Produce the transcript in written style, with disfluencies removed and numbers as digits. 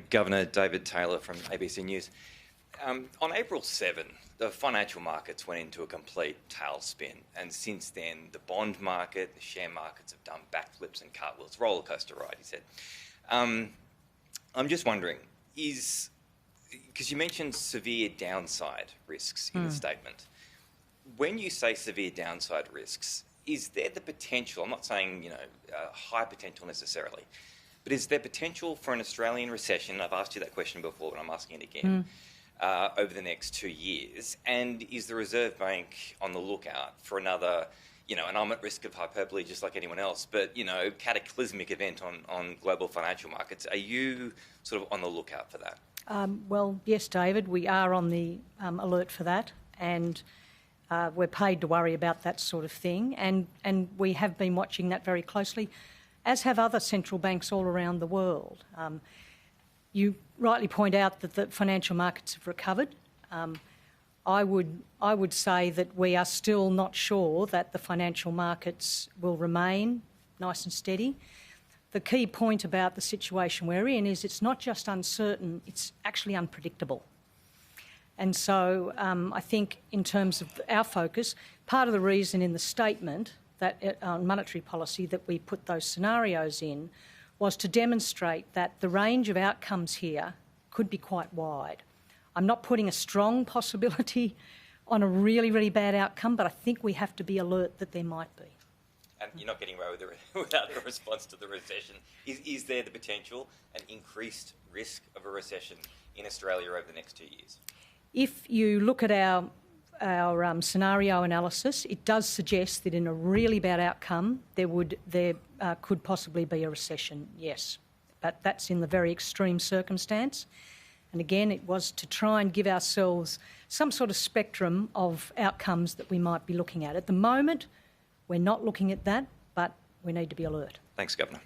Governor David Taylor from ABC News. On April 7, the financial markets went into a complete tailspin, and since then the bond market, the share markets have done backflips and cartwheels. Roller coaster ride, he said. I'm just wondering, because you mentioned severe downside risks in the statement. When you say severe downside risks, is there the potential, I'm not saying high potential necessarily, but is there potential for an Australian recession? I've asked you that question before, but I'm asking it again. Over the next 2 years, and is the Reserve Bank on the lookout for another, and I'm at risk of hyperbole just like anyone else, but, cataclysmic event on global financial markets? Are you sort of on the lookout for that? Well, yes, David, we are on the alert for that, and we're paid to worry about that sort of thing, and we have been watching that very closely, as have other central banks all around the world. You rightly point out that the financial markets have recovered. I would say that we are still not sure that the financial markets will remain nice and steady. The key point about the situation we're in is it's not just uncertain, it's actually unpredictable. And so I think in terms of our focus, part of the reason in the statement that on monetary policy that we put those scenarios in was to demonstrate that the range of outcomes here could be quite wide. I'm not putting a strong possibility on a really, really bad outcome, but I think we have to be alert that there might be. And you're not getting away without a response to the recession. Is there the potential, an increased risk of a recession in Australia over the next 2 years? If you look at our scenario analysis, it does suggest that in a really bad outcome, there could possibly be a recession, yes. But that's in the very extreme circumstance. And again, it was to try and give ourselves some sort of spectrum of outcomes that we might be looking at. At the moment, we're not looking at that, but we need to be alert. Thanks, Governor.